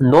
9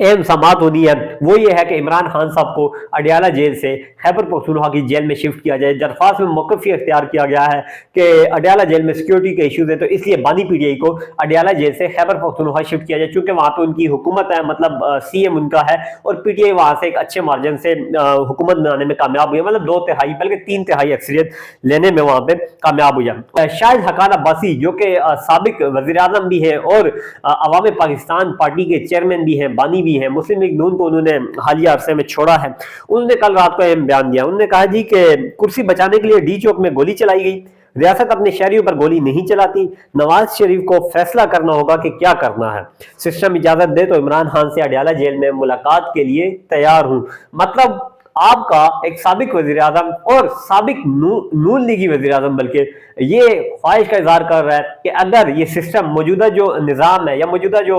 اہم سماعت ہونی ہے وہ یہ ہے کہ عمران خان صاحب کو اڈیالہ جیل سے خیبر پختونخوا کی جیل میں شفٹ کیا جائے۔ درخواست میں موقف یہ اختیار کیا گیا ہے کہ اڈیالہ جیل میں سیکیورٹی کے ایشوز ہیں، تو اس لیے بانی پی ٹی آئی کو اڈیالہ جیل سے خیبر پختونخوا شفٹ کیا جائے، چونکہ وہاں پہ ان کی حکومت ہے، مطلب سی ایم ان کا ہے، اور پی ٹی آئی وہاں سے ایک اچھے مارجن سے حکومت بنانے میں کامیاب ہوئی ہے، مطلب 2/3 بلکہ 3/3 اکثریت لینے میں وہاں پہ کامیاب ہوئی ہے۔ شاہد حقان عباسی جو کہ سابق وزیر اعظم بھی ہیں اور عوام پاکستان پارٹی کے چیئرمین بھی ہیں، بانی بھی ہیں، مسلم لیگ نون کو انہوں نے حالیہ عرصے میں چھوڑا ہے، انہوں نے کل رات کو اہم بیان دیا۔ انہوں نے کہا جی کہ کرسی بچانے کے لیے ڈی چوک میں گولی چلائی گئی، ریاست اپنے شہریوں پر گولی نہیں چلاتی، نواز شریف کو فیصلہ کرنا ہوگا کہ کیا کرنا ہے، سسٹم اجازت دے تو عمران خان سے اڈیالہ جیل میں ملاقات کے لیے تیار ہوں۔ مطلب آپ کا ایک سابق وزیر اعظم اور سابق نون لیگی وزیر اعظم بلکہ یہ خواہش کا اظہار کر رہا ہے کہ اگر یہ سسٹم موجودہ جو نظام ہے یا موجودہ جو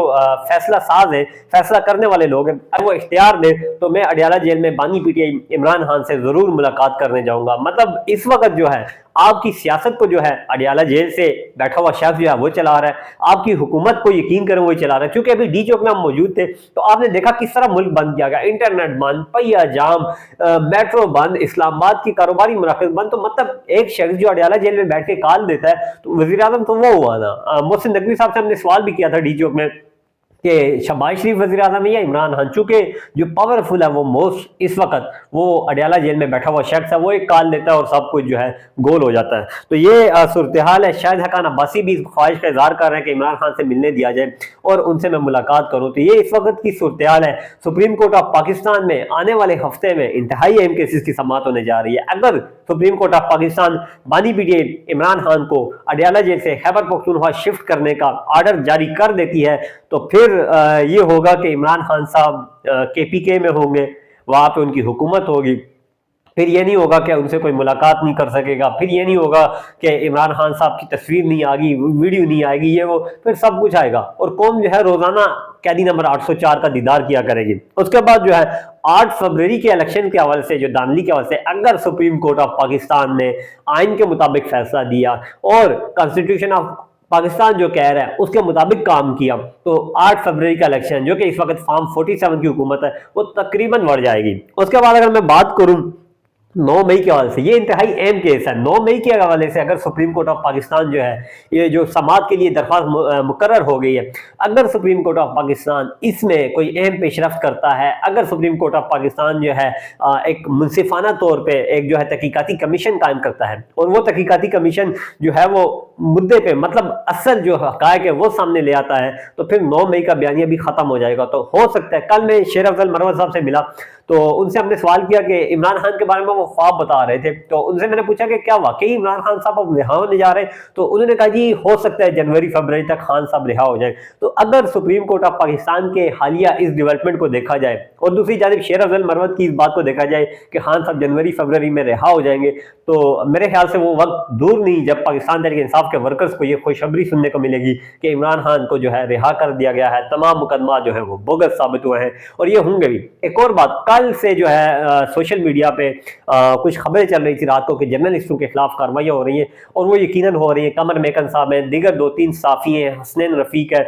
فیصلہ ساز ہے، فیصلہ کرنے والے لوگ ہیں، اگر وہ اختیار دے تو میں اڈیالہ جیل میں بانی P T I Imran Khan سے ضرور ملاقات کرنے جاؤں گا۔ مطلب اس وقت جو ہے آپ کی سیاست کو جو ہے اڈیالہ جیل سے بیٹھا ہوا شخص جو ہے وہ چلا رہا ہے، آپ کی حکومت کو یقین کریں وہی چلا رہا ہے۔ چونکہ ابھی ڈی چوک میں ہم موجود تھے تو آپ نے دیکھا کس طرح ملک بند کیا گیا، انٹرنیٹ بند، پہیہ جام، میٹرو بند، اسلام آباد کی کاروباری مراکز بند۔ تو مطلب ایک شخص جو اڈیالہ جیل میں بیٹھ کے کال دیتا ہے تو وزیر اعظم تو وہ ہوا نا۔ محسن نقوی صاحب سے ہم نے سوال بھی کیا تھا ڈی چوک میں کہ شہباز شریف وزیر اعظم ہے یا عمران خان، چونکہ جو پاورفل ہے وہ موسٹ اس وقت وہ اڈیالہ جیل میں بیٹھا ہوا شخص ہے، وہ ایک کال دیتا ہے اور سب کچھ جو ہے گول ہو جاتا ہے۔ تو یہ صورتحال ہے۔ شاہد حقان عباسی بھی اس خواہش کا اظہار کر رہے ہیں کہ عمران خان سے ملنے دیا جائے اور ان سے میں ملاقات کروں۔ تو یہ اس وقت کی صورتحال ہے۔ سپریم کورٹ آف پاکستان میں آنے والے ہفتے میں انتہائی اہم کیسز کی سماعت ہونے جا رہی ہے۔ اگر سپریم کورٹ آف پاکستان بانی P T I Imran Khan کو اڈیالہ جیل سے خیبر پختونخوا شفٹ کرنے کا آرڈر جاری کر دیتی ہے تو پھر یہ ہوگا کہ عمران خان صاحب کے پی کے میں ہوں گے، وہاں پہ ان کی حکومت ہوگی، پھر یہ نہیں ہوگا کہ ان سے کوئی ملاقات نہیں کر سکے گا، پھر یہ نہیں ہوگا کہ عمران خان صاحب کی تصویر نہیں آئے گی، ویڈیو نہیں آئے گی، یہ وہ پھر سب کچھ آئے گا اور قوم جو ہے روزانہ قیدی نمبر 804 کا دیدار کیا کرے گی۔ اس کے بعد جو ہے 8 فروری کے الیکشن کے حوالے سے، جو دھاندلی کے حوالے سے اگر سپریم کورٹ آف پاکستان نے آئین کے مطابق فیصلہ دیا اور کانسٹیٹیوشن آف پاکستان جو کہہ رہا ہے اس کے مطابق کام کیا تو 8 فروری کا الیکشن جو کہ اس وقت فارم 47 کی حکومت ہے وہ تقریباً بڑھ جائے گی۔ اس کے بعد اگر میں بات کروں 9 مئی کے حوالے سے، یہ انتہائی اہم کیس ہے۔ 9 مئی کے حوالے سے اگر سپریم کورٹ آف پاکستان جو ہے یہ جو سماعت کے لیے درخواست مقرر ہو گئی ہے، اگر سپریم کورٹ آف پاکستان اس میں کوئی اہم پیش رفت کرتا ہے، اگر سپریم کورٹ آف پاکستان جو ہے ایک منصفانہ طور پہ ایک جو ہے تحقیقاتی کمیشن قائم کرتا ہے اور وہ تحقیقاتی کمیشن جو ہے وہ مدعے پہ مطلب اصل جو حقائق ہے وہ سامنے لے آتا ہے تو پھر 9 مئی کا بیانیہ بھی ختم ہو جائے گا۔ تو ہو سکتا ہے، کل میں شیر افضل مروت صاحب سے ملا تو ان سے ہم نے سوال کیا کہ عمران خان کے بارے میں وہ خواب بتا رہے تھے، تو ان سے میں نے پوچھا کہ کیا واقعی عمران خان صاحب اب رہا ہونے جا رہے ہیں؟ تو انہوں نے کہا جی ہو سکتا ہے جنوری فروری تک خان صاحب رہا ہو جائیں۔ تو اگر سپریم کورٹ آف پاکستان کے حالیہ اس ڈیولپمنٹ کو دیکھا جائے اور دوسری جانب شیر افضل مروت کی اس بات کو دیکھا جائے کہ خان صاحب جنوری فروری میں رہا ہو جائیں گے، تو میرے خیال سے وہ وقت دور نہیں جب پاکستان تحریک انصاف کے ورکرز کو یہ خوشخبری سننے کو ملے گی کہ عمران خان کو جو ہے رہا کر دیا گیا ہے، تمام مقدمات جو ہیں وہ بوگس ثابت ہوئے ہیں اور یہ ہوں گے بھی۔ ایک اور بات، کل سے جو ہے سوشل میڈیا پہ کچھ خبریں چل رہی تھی رات کو کہ جرنلسٹوں کے خلاف کارروائیاں ہو رہی ہیں اور وہ یقیناً ہو رہی ہیں۔ قمر میکن صاحب ہیں، دیگر 2-3 صحافی ہیں، حسنین رفیق ہے،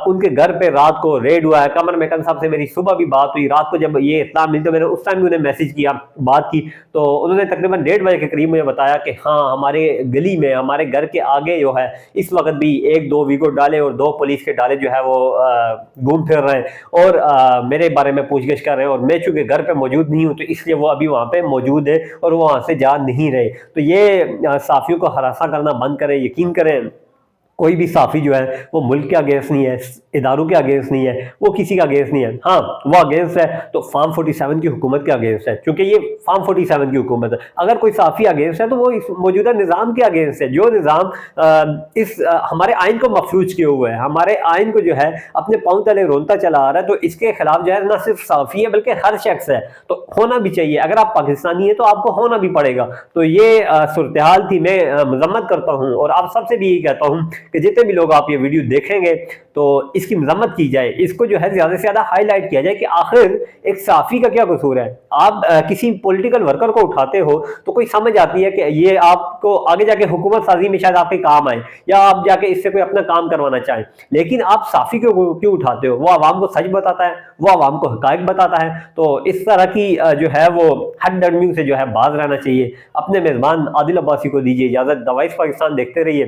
ان کے گھر پہ رات کو ریڈ ہوا ہے۔ قمر میکن صاحب سے میری صبح بھی بات ہوئی، رات کو جب یہ اطلاع ملی تو میں نے اس ٹائم بھی انہیں میسج کیا، بات کی، تو انہوں نے تقریباً 1:30 بجے کے قریب مجھے بتایا کہ ہاں ہمارے گلی میں، ہمارے گھر کے آگے جو ہے اس وقت بھی 1-2 ویگو ڈالے اور 2 پولیس کے ڈالے جو ہے وہ گھوم پھر رہے ہیں اور میرے بارے میں پوچھ گچھ کر رہے ہیں، اور میں چونکہ گھر پہ موجود نہیں ہوں تو اس لیے وہ ابھی وہاں پہ موجود ہے اور وہ وہاں سے جا نہیں رہے۔ تو یہ صحافیوں کو ہراساں کرنا بند کریں، یقین کریں کوئی بھی صحافی جو ہے وہ ملک کے اگینسٹ نہیں ہے، اداروں کے اگینسٹ نہیں ہے، وہ کسی کا اگینسٹ نہیں ہے۔ ہاں وہ اگینسٹ ہے تو فارم 47 کی حکومت کے اگینسٹ ہے، کیونکہ یہ فارم 47 کی حکومت ہے۔ اگر کوئی صحافی اگینسٹ ہے تو وہ اس موجودہ نظام کے اگینسٹ ہے، جو نظام اس ہمارے آئین کو مفلوج کیے ہوئے ہے، ہمارے آئین کو جو ہے اپنے پاؤں تلے رونتا چلا آ رہا ہے، تو اس کے خلاف جو ہے نہ صرف صحافی ہے بلکہ ہر شخص ہے، تو ہونا بھی چاہیے۔ اگر آپ پاکستانی ہیں تو آپ کو ہونا بھی پڑے گا۔ تو یہ صورتحال تھی، میں مذمت کرتا ہوں اور آپ سب سے بھی یہی کہتا ہوں کہ جتنے بھی لوگ آپ یہ ویڈیو دیکھیں گے تو اس کی مذمت کی جائے، اس کو جو ہے زیادہ سے زیادہ ہائی لائٹ کیا جائے کہ آخر ایک صحافی کا کیا قصور ہے۔ آپ کسی پولیٹیکل ورکر کو اٹھاتے ہو تو کوئی سمجھ آتی ہے کہ یہ آپ کو آگے جا کے حکومت سازی میں شاید آپ کے کام آئے، یا آپ جا کے اس سے کوئی اپنا کام کروانا چاہیں، لیکن آپ صحافی کو کیوں اٹھاتے ہو؟ وہ عوام کو سچ بتاتا ہے، وہ عوام کو حقائق بتاتا ہے۔ تو اس طرح کی جو ہے وہ حق ڈرمیوں سے جو ہے باز رہنا چاہیے۔ اپنے میزبان عادل عباسی کو دیجیے اجازت، دا وائس پاکستان دیکھتے رہیے۔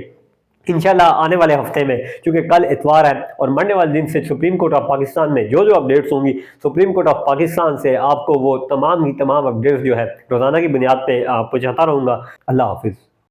انشاءاللہ آنے والے ہفتے میں، چونکہ کل اتوار ہے اور مرنے والے دن سے سپریم کورٹ آف پاکستان میں جو اپڈیٹس ہوں گی، سپریم کورٹ آف پاکستان سے آپ کو وہ تمام اپڈیٹس جو ہے روزانہ کی بنیاد پہ پہنچاتا رہوں گا۔ اللہ حافظ۔